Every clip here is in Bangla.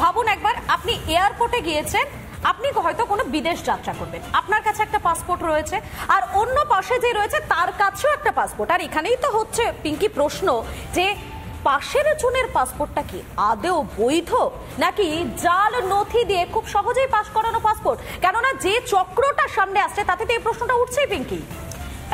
ভাবুন একবার, আপনি এয়ারপোর্টে গিয়েছেন, আপনি হয়তো কোনো বিদেশ যাত্রা করবেন, আপনার কাছে একটা পাসপোর্ট রয়েছে, আর অন্য পাশে যে রয়েছে তার কাছেও একটা পাসপোর্ট। আর এখানেই তো হচ্ছে পিঙ্কি প্রশ্ন, যে পাশের জনের পাসপোর্টটা কি আদেও বৈধ, নাকি জাল নথি দিয়ে খুব সহজেই পাস করানো পাসপোর্ট? কেননা যে চক্রটা সামনে আসছে তাতে তো এই প্রশ্নটা উঠছেই পিঙ্কি।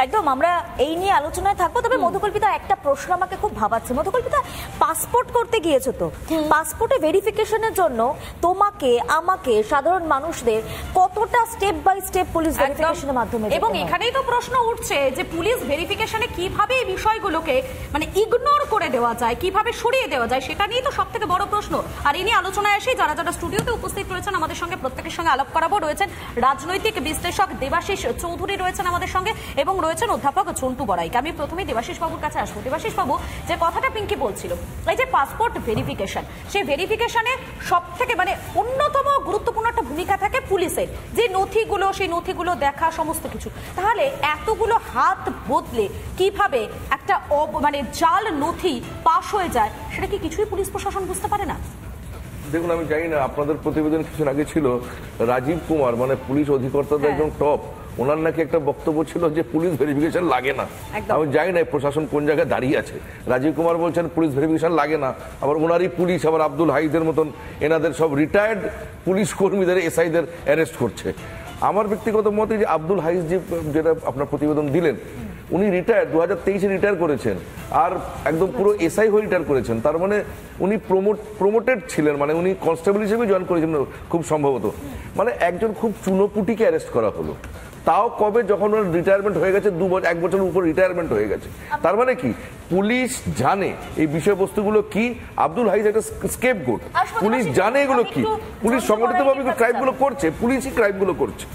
একদম আমরা এই নিয়ে আলোচনায় থাকবো। তবে মধুকল্পিতা, একটা প্রশ্ন আমাকে খুব ভাবাচ্ছে। মধুকল্পিতা, পাসপোর্ট করতে গিয়েছো তো, পাসপোর্টে ভেরিফিকেশনের জন্য তোমাকে, আমাকে, সাধারণ মানুষদের কতটা স্টেপ বাই স্টেপ পুলিশ ভেরিফিকেশনের মাধ্যমে, এবং এখানেই তো প্রশ্ন উঠছে যে পুলিশ ভেরিফিকেশনে কিভাবে এই বিষয়গুলোকে মানে ইগনোর করে দেওয়া যায়, কিভাবে সরিয়ে দেওয়া যায়, সেটা নিয়েই তো সব থেকে বড় প্রশ্ন। আর এই নিয়ে আলোচনায় এসে যারা যারা স্টুডিওতে উপস্থিত রয়েছেন আমাদের সঙ্গে, প্রত্যেকের সঙ্গে আলাপ করাবো। রয়েছেন রাজনৈতিক বিশ্লেষক দেবাশিস চৌধুরী রয়েছেন আমাদের সঙ্গে, এবং রয়েছেন অধ্যাপক ঝন্টু বড়াইক। আমি প্রথমেই দেবাশিস বাবুর কাছে আসবো। দেবাশিস বাবু, যে কথাটা পিঙ্কি বলছিল, এই যে পাসপোর্ট ভেরিফিকেশন, সেই ভেরিফিকেশনে সব থেকে মানে অন্যতম গুরুত্বপূর্ণ একটা ভূমিকা থাকে পুলিশের, যে নথিগুলো, সেই নথিগুলো দেখা, সমস্ত কিছু। তাহলে এতগুলো হাত বদলে কিভাবে একটা মানে জাল নথি পাশ হয়ে যায়, সেটা কি কিছুই পুলিশ প্রশাসন বুঝতে পারে না? দেখুন, আমি জানি না, আপনাদের প্রতিবেদন কিছুদিন আগে ছিল রাজীব কুমার, মানে পুলিশ অধিকর্তাদের একদম টপ, ওনার নাকি একটা বক্তব্য ছিল যে পুলিশ ভেরিফিকেশন লাগে না। আমি জানি না প্রশাসন কোন জায়গায় দাঁড়িয়ে আছে। রাজীব কুমার বলছেন পুলিশ ভেরিফিকেশন লাগে না, আবার ওনারই পুলিশ আবার আব্দুল হাইদের মতন এনাদের সব রিটায়ার্ড পুলিশ কর্মীদের, এসআইদের অ্যারেস্ট করছে। আমার ব্যক্তিগত মতে যে আব্দুল হাইজ যেটা আপনার প্রতিবেদন দিলেন, উনি রিটায়ার 2023-এ রিটায়ার করেছেন, আর একদম পুরো এসআই হয়ে রিটায়ার করেছেন। তার মানে উনি প্রমোটেড ছিলেন, মানে উনি কনস্টেবল হিসেবে জয়েন করেছেন খুব সম্ভবত। মানে একজন খুব চুনোপুটিকে অ্যারেস্ট করা হলো, তাও কবে, যখন ওর রিটায়ারমেন্ট হয়ে গেছে, 1 বছরের উপর রিটায়ারমেন্ট হয়ে গেছে। তার মানে কি পুলিশ জানে এই বিষয়বস্তুগুলো কি? আব্দুল হাইজ একটা স্কেপগোট, পুলিশ জানে এগুলো কি, পুলিশ সংগঠিতভাবে ক্রাইমগুলো করছে, পুলিশই ক্রাইমগুলো করছে।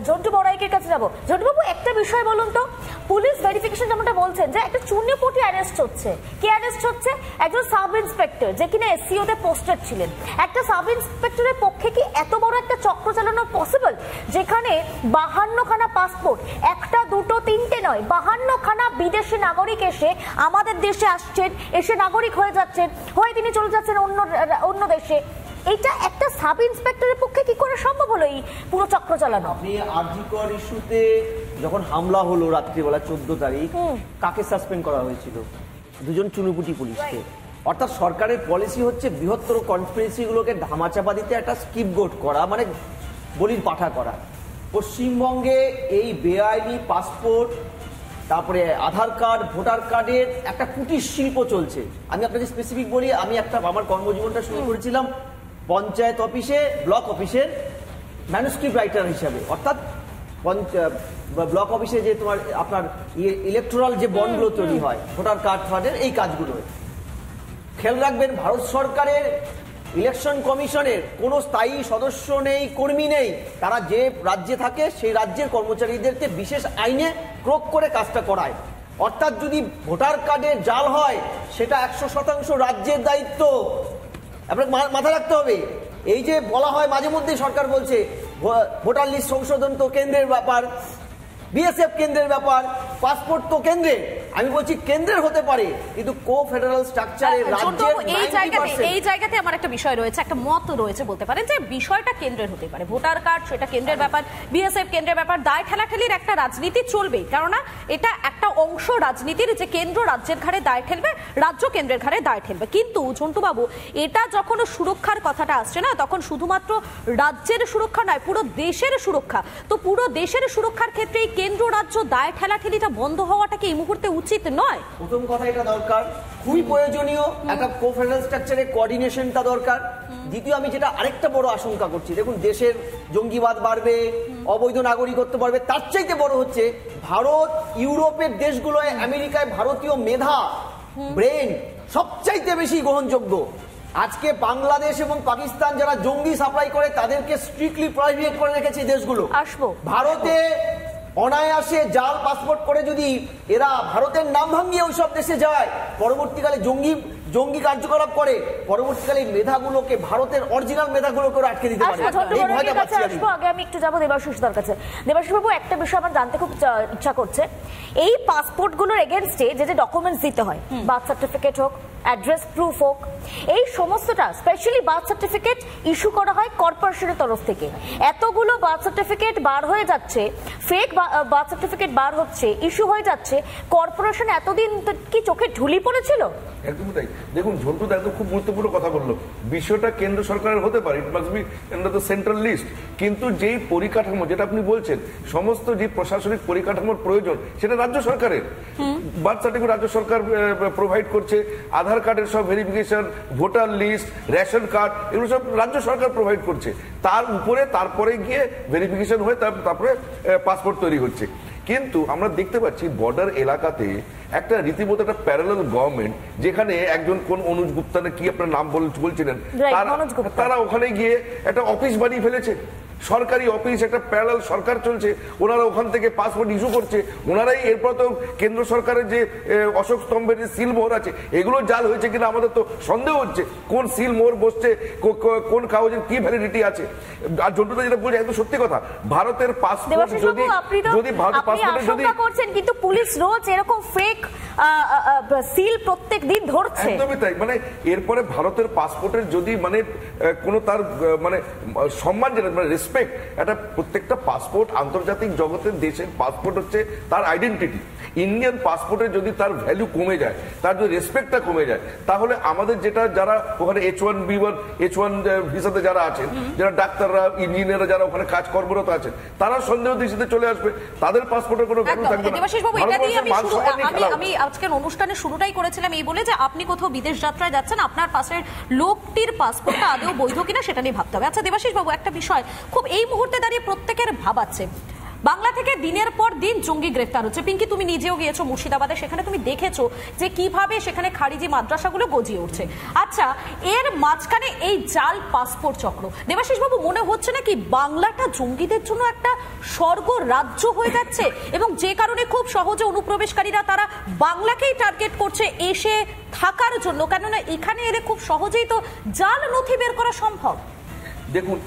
ঝন্টু বড়াইকের কাছে যাবো। ঝন্টু বাবু, একটা বিষয় বলুন তো, পুলিশ ভেরিফিকেশন যেমনটা বলছেন যে একটা চুনিপুটি অ্যারেস্ট হচ্ছে, কে অ্যারেস্ট হচ্ছে? একজন সাব ইন্সপেক্টর, যে কিনা এসসিও তে পোস্টেড ছিলেন। একটা সাব ইন্সপেক্টরের পক্ষে কি এত বড় একটা চক্র চালানো পসিবল, যেখানে 52খানা পাসপোর্ট, একটা দুটো তিনটে নয়, 52খানা বিদেশি নাগরিক এসে আমাদের দেশে আসছেন, এসে নাগরিক হয়ে যাচ্ছেন, হয়ে তিনি চলে যাচ্ছেন অন্য দেশে। এটা একটা সাব ইন্সপেক্টরের পক্ষে কি করে সম্ভব হলো এই পুরো চক্র চালানো? আপনি আরজিকর ইস্যুতে যখন হামলা হলো রাত্রিবেলা 14 তারিখ, কাকে সাসপেন্ড করা হয়েছিল? 2জন চুনুপুটি পুলিশকে। অর্থাৎ সরকারের পলিসি হচ্ছে বৃহত্তর কনস্পিরেসিগুলোকে ধামাচাপা দিতে একটা স্কিপগোট করা, মানে বলির পাঠা করা। পশ্চিমবঙ্গে এই বেআইনি পাসপোর্ট, তারপরে আধার কার্ড, ভোটার কার্ডের একটা কুটির শিল্প চলছে। আমি আপনাকে স্পেসিফিক বলি, আমি আমার কর্মজীবনটা শুরু করেছিলাম পঞ্চায়েত অফিসে, ব্লক অফিসের ম্যানুস্ক্রিপ্ট রাইটার হিসাবে। অর্থাৎ ব্লক অফিসে যে আপনার ইলেকট্রাল যে বন্ডগুলো তৈরি হয়, ভোটার কার্ড ফার্ডের, এই কাজগুলো। খেয়াল রাখবেন, ভারত সরকারের ইলেকশন কমিশনের কোনো স্থায়ী সদস্য নেই, কর্মী নেই। তারা যে রাজ্যে থাকে সেই রাজ্যের কর্মচারীদেরকে বিশেষ আইনে প্রয়োগ করে কাজটা করায়। অর্থাৎ যদি ভোটার কার্ডে জাল হয়, সেটা 100% রাজ্যের দায়িত্ব। আপনাকে মাথায় রাখতে হবে। এই যে বলা হয় মাঝে মধ্যে, সরকার বলছে ভোটার লিস্ট সংশোধন তো কেন্দ্রের ব্যাপার, বিএসএফ কেন্দ্রের ব্যাপার, পাসপোর্ট তো কেন্দ্রের। আমি বলছি কেন্দ্রের হতে পারে, কিন্তু কো ফেডারাল স্ট্রাকচারে রাজ্যের এই জায়গাতে আমার একটা বিষয় রয়েছে, একটা মত রয়েছে বলতে পারেন, যে বিষয়টা কেন্দ্রের হতে পারে, ভোটার কার্ড সেটা কেন্দ্রের ব্যাপার, বিএসএফ কেন্দ্রের ব্যাপার, দায় ঠেলাঠেলির একটা রাজনীতি চলবেই। কেননা এটা একটা অংশ রাজনীতির, যে কেন্দ্র রাজ্যের ঘাড়ে দায় ঠেলবে, রাজ্য কেন্দ্রের ঘাড়ে দায় ঠেলবে। কিন্তু ঝন্টু বাবু, এটা যখন সুরক্ষার কথাটা আসছে না, তখন শুধুমাত্র রাজ্যের সুরক্ষা নয়, পুরো দেশের সুরক্ষা। তো পুরো দেশের সুরক্ষার ক্ষেত্রে কেন্দ্র রাজ্য দায় ঠেলাঠেলিটা বন্ধ হওয়াটা কি এই মুহূর্তে উচিত নয়? প্রথম কথা, এটা দরকার, খুবই প্রয়োজনীয়। একটা কো-ফেডারাল স্ট্রাকচারে কোঅর্ডিনেশনটা দরকার। দ্বিতীয়, আমি যেটা আরেকটা বড় আশঙ্কা করছি, দেখুন দেশের জঙ্গিবাদ বাড়বে, অবৈধ নাগরিকত্ব বাড়বে, তার চাইতে বড় হচ্ছে ভারত ইউরোপের দেশগুলোয়, আমেরিকায় ভারতীয় মেধা, ব্রেন সবচাইতে বেশি গ্রহণযোগ্য। আজকে বাংলাদেশ এবং পাকিস্তান যারা জঙ্গি সাপ্লাই করে, তাদেরকে স্ট্রিক্টলি প্রহিবিট করে রেখেছে দেশগুলো। ভারতে অনায়াসে জাল পাসপোর্ট করে যদি এরা ভারতের নাম ভাঙিয়ে ওইসব দেশে যায়, পরবর্তীকালে জঙ্গি কার্যকলাপ করে, পরবর্তীকালে মেধাগুলোকে, ভারতের অরিজিনাল মেধাগুলোকে আটকে দিতে পারে। আগে আমি একটু যাবো দেবাশিসদার কাছে। দেবাশিস বাবু, একটা বিষয় আমার জানতে খুব ইচ্ছা করছে, এই পাসপোর্ট গুলোর এগেনস্টে যে ডকুমেন্টস দিতে হয়, বার্থ সার্টিফিকেট হোক, অ্যাড্রেস প্রুফ হোক, এই সমস্তটা স্পেশালি বার্থ সার্টিফিকেট ইস্যু করা হয় কর্পোরেশনের তরফ থেকে। এতগুলো বার্থ সার্টিফিকেট বার হয়ে যাচ্ছে, ফেক বার্থ সার্টিফিকেট বার হচ্ছে, ইস্যু হয়ে যাচ্ছে, কর্পোরেশন এতদিন কি চোখে ঢুলি পড়েছিল? একদমই তাই। দেখুন, ঝন্টু দা একদম খুব গুরুত্বপূর্ণ কথা বললো। বিষয়টা কেন্দ্র সরকারের হতে পারে, it must be under the central list, কিন্তু যেই পরিকাঠামো যেটা আপনি বলছেন, সমস্ত যে প্রশাসনিক পরিকাঠামোর প্রয়োজন সেটা রাজ্য সরকারের। বার্থ সার্টিফিকেট রাজ্য সরকার প্রোভাইড করছে, আধার কার্ডের সব verification, voter list, ration card, এগুলো সব রাজ্য সরকার প্রোভাইড করছে। তার উপরে তারপরে গিয়ে ভেরিফিকেশন হয়ে তারপরে পাসপোর্ট তৈরি হচ্ছে। কিন্তু আমরা দেখতে পাচ্ছি বর্ডার এলাকাতে একটা রীতিমতো একটা প্যারালাল গভর্নমেন্ট, যেখানে একজন কোন অনুজ গুপ্তা না কি আপনার নাম বলছিলেন, তারা ওখানে গিয়ে একটা অফিস বানিয়ে ফেলেছে, সরকারি অফিস, একটা প্যারালাল সরকার চলছে, ওনারা ওখান থেকে পাসপোর্ট ইস্যু করছে। ওনারাই এরপর তো কেন্দ্র সরকারের যে অশোক স্তম্ভের যে সিল মোহর আছে, এগুলো জাল হয়েছে কিনা আমাদের তো সন্দেহ হচ্ছে, কোন সিল মোহর বসছে, কোন কাগজের কি ভ্যালিডিটি আছে। আর জন্টুদা যেটা বলছে একদম সত্যি কথা, ভারতের পাসপোর্ট যদি ভারতের পাসপোর্টে যদি করছেন, কিন্তু পুলিশ রোজ এরকম ফেক সিল প্রত্যেক দিন ধরছে। একদমই তাই। মানে এরপরে ভারতের পাসপোর্টের যদি মানে কোনো তার মানে সম্মান, যেটা মানে রেসপেক্ট, একটা প্রত্যেকটা পাসপোর্ট আন্তর্জাতিক জগতের দেশের পাসপোর্ট হচ্ছে তার আইডেন্টিটি। ইন্ডিয়ান পাসপোর্টের যদি তার ভ্যালু কমে যায়, তার যদি রেসপেক্টটা কমে যায়, তাহলে আমাদের যেটা যারা ওখানে H1B1 H1 ভিসাতে যারা আছেন, যারা ডাক্তাররা, ইঞ্জিনিয়াররা যারা ওখানে কাজ কর্মরত আছেন, তারা সন্দেহ দৃষ্টিতে চলে আসবে, তাদের পাসপোর্টের কোনো ভ্যালু থাকবে না। আমি আজকের অনুষ্ঠানের শুরুটাই করেছিলাম এই বলে যে আপনি কোথাও বিদেশ যাত্রায় যাচ্ছেন, আপনার পাশের লোকটির পাসপোর্টটা আদৌ বৈধ কিনা সেটা নিয়ে ভাবতে হবে। আচ্ছা দেবাশিস বাবু, একটা বিষয় খুব এই মুহূর্তে দাঁড়িয়ে প্রত্যেকের ভাবাচ্ছে, বাংলা থেকে দিনের পর দিন জঙ্গি গ্রেফতার হচ্ছে। পিঙ্কি, তুমি নিজেও গিয়েছো মুর্শিদাবাদে, সেখানে তুমি দেখেছো যে কিভাবে সেখানে খারিজি মাদ্রাসাগুলো গজিয়ে উঠছে। আচ্ছা, এর মাঝখানে এই জাল পাসপোর্ট চক্র, দেবাশিস বাবু মনে হচ্ছে না কি বাংলাটা জঙ্গিদের জন্য একটা স্বর্গ রাজ্য হয়ে যাচ্ছে, এবং যে কারণে খুব সহজে অনুপ্রবেশকারীরা তারা বাংলাকেই টার্গেট করছে এসে থাকার জন্য, কেননা এখানে এলে খুব সহজেই তো জাল নথি বের করা সম্ভব। দেখুন,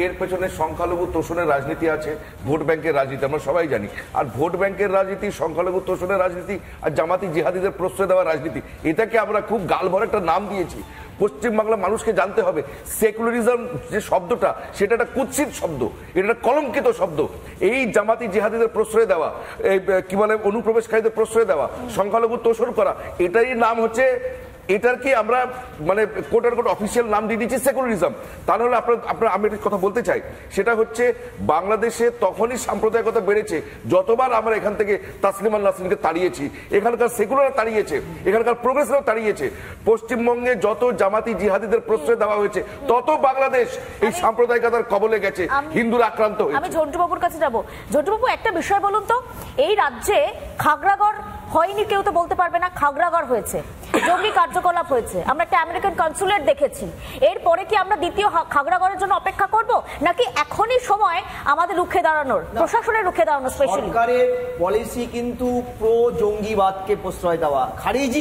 এর পেছনে সংখ্যালঘু তোষণের রাজনীতি আছে, ভোট ব্যাংকের রাজনীতি আমরা সবাই জানি। আর ভোট ব্যাংকের রাজনীতি, সংখ্যালঘু তোষণের রাজনীতি আর জামাতি জিহাদিদের প্রশ্রয় দেওয়ার রাজনীতি, এটাকে আমরা খুব গালভরা একটা নাম দিয়েছি। পশ্চিমবাংলার মানুষকে জানতে হবে, সেকুলারিজম যে শব্দটা, সেটা একটা কুৎসিত শব্দ, এটা একটা কলঙ্কিত শব্দ। এই জামাতি জিহাদিদের প্রশ্রয় দেওয়া, এই কি বলে অনুপ্রবেশকারীদের প্রশ্রয় দেওয়া, সংখ্যালঘু তোষণ করা, এটারই নাম হচ্ছে, এটার কি আমরা মানে কোটার কোট অফিসিয়াল নাম দিয়ে দিচ্ছি সেকুলারিজম। তাহলে আপনার আমি একটা কথা বলতে চাই, সেটা হচ্ছে বাংলাদেশে তখনই সাম্প্রদায়িকতা বেড়েছে যতবার আমরা এখান থেকে তাসলিমা নাসরিনকে তাড়িয়েছি, এখানকার সেকুলার তাড়িয়েছে, এখানকার প্রোগ্রেসরাও তাড়িয়েছে। পশ্চিমবঙ্গে যত জামাতি জিহাদিদের প্রশ্রয় দেওয়া হয়েছে, তত বাংলাদেশ এই সাম্প্রদায়িকতার কবলে গেছে, হিন্দুরা আক্রান্ত হয়েছে। আমি ঝন্টুবাবুর কাছে যাব। ঝন্টুবাবু, একটা বিষয় বলুন তো, এই রাজ্যে খাগড়াগড় হয়নি কেউ তো বলতে পারবে না, খাগড়াগড় হয়েছে, জঙ্গি কার্যকলাপ হয়েছে, আমরা একটা আমেরিকান কনসুলেট দেখেছি। এরপরে কি আমরা দ্বিতীয় খাগড়াগড়ের জন্য অপেক্ষা করব, নাকি এখনই সময় আমাদের রুখে দাঁড়ানোর, প্রশাসনের রুখে দাঁড়ানোর? স্পেশালি সরকারের পলিসি কিন্তু প্রো জঙ্গিবাদকে প্রশ্রয় দেওয়া, খারিজি